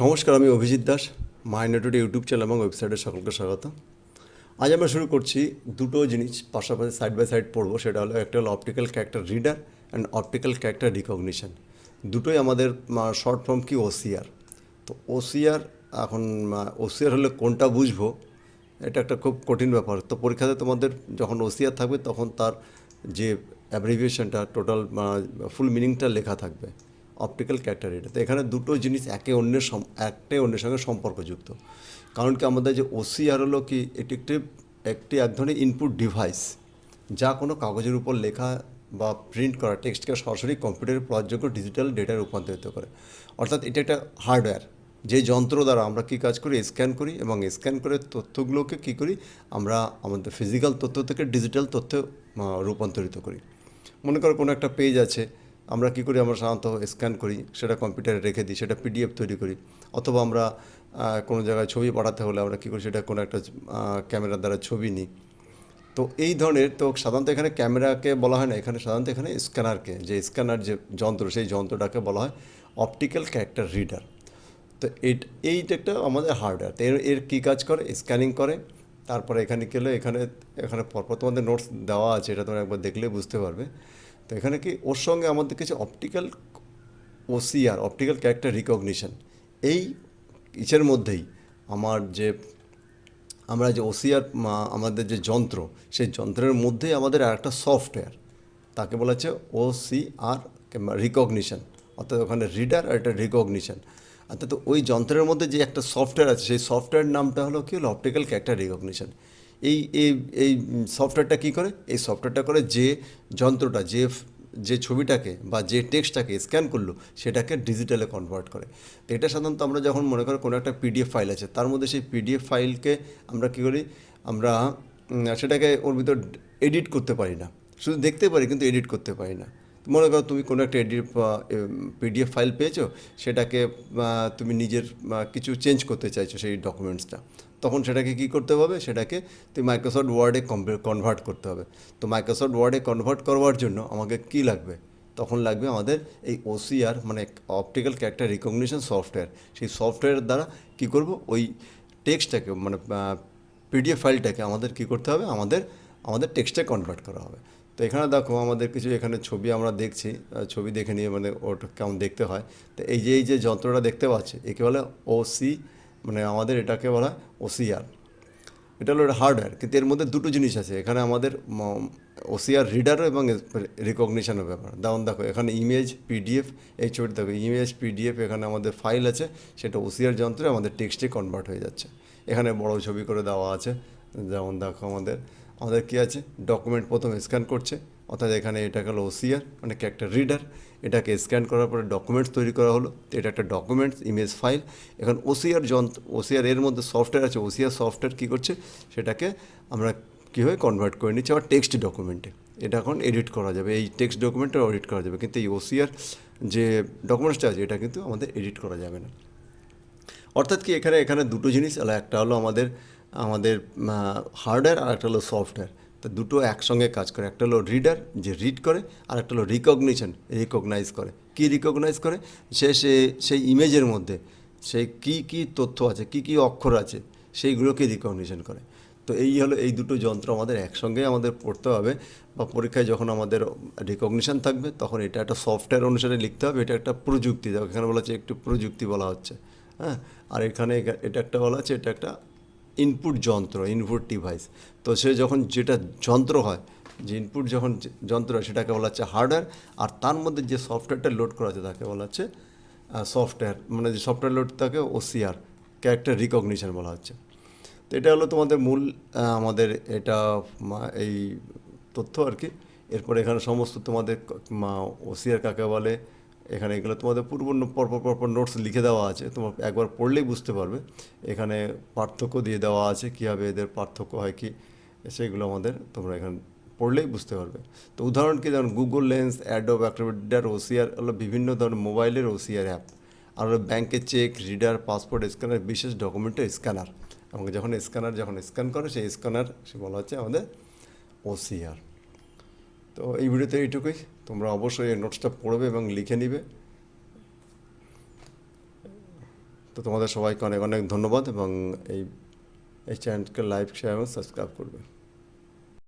নমস্কার, আমি Abhijit Das. মাইনেটুডে YouTube channel এবং ওয়েবসাইটে সকলকে স্বাগত। আজ আমরা শুরু করছি দুটো জিনিস পাশাপাশি সাইড বাই সাইড পড়বো। সেটা হলো একটা হলো optical character reader and optical character recognition. দুটোই আমাদের শর্ট ফর্ম কি ওসিআর। তো ওসিআর এখন ওসিআর হলে কোনটা বুঝবো, এটা একটা খুব কঠিন ব্যাপার। তো পরীক্ষাতে তোমাদের যখন ওসিআর থাকবে তখন তার যে অ্যাব্রিভিয়েশনটা টোটাল ফুল মিনিংটা লেখা থাকবে অপটিক্যাল ক্যারেক্টার রিডার। তো এখানে দুটো জিনিস একে অন্যের সঙ্গে সম্পর্কযুক্ত। কারণ কি আমাদের যে ওসিআর হলো কি এটি একটি এক ধরনের ইনপুট ডিভাইস, যা কোনো কাগজের উপর লেখা বা প্রিন্ট করা টেক্সটকে সরাসরি কম্পিউটারে প্রয়োগযোগ্য ডিজিটাল ডেটায় রূপান্তরিত করে। অর্থাৎ এটা একটা হার্ডওয়্যার, যে যন্ত্র দ্বারা আমরা কী কাজ করি, স্ক্যান করি এবং স্ক্যান করে তথ্যগুলোকে কী করি, আমরা আমাদের ফিজিক্যাল তথ্য থেকে ডিজিটাল তথ্যে রূপান্তরিত করি। মনে করো কোনো একটা পেজ আছে, আমরা কী করি, আমরা সাধারণত স্ক্যান করি, সেটা কম্পিউটারে রেখে দিই, সেটা পিডিএফ তৈরি করি। অথবা আমরা কোনো জায়গায় ছবি পাঠাতে হলে আমরা কী করি, সেটা কোনো একটা ক্যামেরার দ্বারা ছবি নিই। তো এই ধরনের, তো সাধারণত এখানে ক্যামেরাকে বলা হয় না, এখানে সাধারণত এখানে স্ক্যানারকে, যে স্ক্যানার যে যন্ত্র, সেই যন্ত্রটাকে বলা হয় অপটিক্যাল ক্যারেক্টার রিডার। তো এইটা একটা আমাদের হার্ডওয়্যার। তো এর কী কাজ করে, স্ক্যানিং করে। তারপরে এখানে গেলে এখানে এখানে পরপর তোমাদের নোটস দেওয়া আছে, এটা তোমরা একবার দেখলে বুঝতে পারবে। তো এখানে কি ওর সঙ্গে আমাদের কিছু optical OCR, optical character recognition, এই ইসের মধ্যেই আমরা যে ওসিআর, আমাদের যে যন্ত্র, সেই যন্ত্রের মধ্যেই আমাদের আর একটা সফটওয়্যার, তাকে বলা হচ্ছে ওসিআর রিকগনিশন। অর্থাৎ ওখানে রিডার আর একটা রিকগনিশন। অর্থাৎ ওই যন্ত্রের মধ্যে যে একটা সফটওয়্যার আছে, সেই সফটওয়্যার নামটা হলো কি, হলো অপটিক্যাল ক্যারেক্টার রিকগনিশন। এই এই এই সফটওয়্যারটা কী করে, এই সফটওয়্যারটা করে যে যন্ত্রটা যে ছবিটাকে বা যে টেক্সটটাকে স্ক্যান করলো সেটাকে ডিজিটালে কনভার্ট করে। তো এটা সাধারণত আমরা যখন মনে করি কোনো একটা পিডিএফ ফাইল আছে, তার মধ্যে সেই পিডিএফ ফাইলকে আমরা কী করি, আমরা সেটাকে ওর ভিতর এডিট করতে পারি না, শুধু দেখতে পারি কিন্তু এডিট করতে পারি না। মনে করো তুমি কোনো একটা পিডিএফ ফাইল পেয়েছো, সেটাকে তুমি নিজের কিছু চেঞ্জ করতে চাইছো সেই ডকুমেন্টসটা, তখন সেটাকে কী করতে হবে, সেটাকে তুমি মাইক্রোসফট ওয়ার্ডে কনভার্ট করতে হবে। তো মাইক্রোসফট ওয়ার্ডে কনভার্ট করবার জন্য আমাকে কী লাগবে, তখন লাগবে আমাদের এই ওসিআর, মানে অপটিক্যাল ক্যারেক্টার রিকগনিশন সফটওয়্যার। সেই সফটওয়্যারের দ্বারা কী করব, ওই টেক্সটটাকে মানে পিডিএফ ফাইলটাকে আমাদের কী করতে হবে, আমাদের টেক্সটে কনভার্ট করা হবে। তো এখানে দেখো আমাদের কিছু এখানে ছবি আমরা দেখছি, ছবি দেখে নিয়ে মানে ওটা কেমন দেখতে হয়। তো এই যে যন্ত্রটা দেখতে পাচ্ছি, একে বলে ওসি, মানে আমাদের এটাকে বলা হয় ওসিআর। এটা হলো হার্ডওয়্যার, কিন্তু এর মধ্যে দুটো জিনিস আছে এখানে আমাদের, ওসিআর রিডারও এবং রিকগনিশনের ব্যাপার। দেখো এখানে ইমেজ পিডিএফ, এই ছবিটা দেখো ইমেজ পিডিএফ, এখানে আমাদের ফাইল আছে, সেটা ওসিআর যন্ত্রে আমাদের টেক্সটে কনভার্ট হয়ে যাচ্ছে। এখানে বড় ছবি করে দেওয়া আছে, যেমন দেখো আমাদের আমাদের কী আছে, ডকুমেন্ট প্রথমে স্ক্যান করছে, অর্থাৎ এখানে এটা হলো ওসিআর, মানে কি একটা রিডার। এটাকে স্ক্যান করার পরে ডকুমেন্টস তৈরি করা হলো, তো এটা একটা ডকুমেন্টস ইমেজ ফাইল। এখন ওসিআর এর মধ্যে সফটওয়্যার আছে, ওসিআর সফটওয়্যার কী করছে, সেটাকে আমরা কীভাবে কনভার্ট করে নিচ্ছি আবার টেক্সট ডকুমেন্টে। এটা এখন এডিট করা যাবে, এই টেক্সট ডকুমেন্টটা এডিট করা যাবে, কিন্তু এই ওসিআর যে ডকুমেন্টসটা আছে এটা কিন্তু আমাদের এডিট করা যাবে না। অর্থাৎ কি এখানে এখানে দুটো জিনিস, একটা হলো আমাদের আমাদের হার্ডওয়্যার আর একটা হলো সফটওয়্যার। তো দুটো একসঙ্গে কাজ করে, একটা হলো রিডার যে রিড করে, আর একটা হলো রিকগনাইজ করে। কি রিকগনাইজ করে, সেই ইমেজের মধ্যে সেই কী তথ্য আছে, কী অক্ষর আছে, সেইগুলোকে রিকগনিশন করে। তো এই দুটো যন্ত্র আমাদের একসঙ্গে আমাদের পড়তে হবে, বা পরীক্ষায় যখন আমাদের রিকগনিশন থাকবে তখন এটা একটা সফটওয়্যার অনুসারে লিখতে হবে। এটা একটা প্রযুক্তি, দেখো এখানে বলা হচ্ছে একটু প্রযুক্তি বলা হচ্ছে, হ্যাঁ। আর এখানে এটা একটা বলা আছে, এটা একটা ইনপুট যন্ত্র, ইনপুট ডিভাইস। তো সে যখন যেটা যন্ত্র হয়, যে ইনপুট যখন যন্ত্র হয় সেটাকে বলা হচ্ছে হার্ডওয়্যার। আর তার মধ্যে যে সফটওয়্যারটা লোড করা আছে তাকে বলা হচ্ছে সফটওয়্যার, মানে যে সফটওয়্যার লোড তাকে ওসিআর, ক্যারেক্টার রিকগনিশন বলা হচ্ছে। তো এটা হলো তোমাদের মূল আমাদের এটা এই তথ্য আর কি। এরপরে এখানে সমস্ত তোমাদের ওসিআর কাকে বলে, এখানে এগুলো তোমাদের পরপর নোটস লিখে দেওয়া আছে, তোমার একবার পড়লেই বুঝতে পারবে। এখানে পার্থক্য দিয়ে দেওয়া আছে, কীভাবে এদের পার্থক্য হয় কি, সেগুলো আমাদের তোমরা এখানে পড়লেই বুঝতে পারবে। তো উদাহরণ কি, যেমন গুগল লেন্স, অ্যাডোব অ্যাক্টিভিটার ওসিআর হলো বিভিন্ন ধরনের মোবাইলের ওসিআর অ্যাপ। আর হলো ব্যাংকের চেক, রিডার, পাসপোর্ট স্ক্যানার, বিশেষ ডকুমেন্টের স্ক্যানার। আমাকে যখন স্ক্যান করে সেই স্ক্যানার সে বলা হচ্ছে আমাদের ওসিআর। তো এই ভিডিওতে এইটুকুই, তোমরা অবশ্যই এই নোটসটা পড়বে এবং লিখে নিবে। তো তোমাদের সবাইকে অনেক অনেক ধন্যবাদ এবং এই চ্যানেলকে লাইক শেয়ার এবং সাবস্ক্রাইব করবে।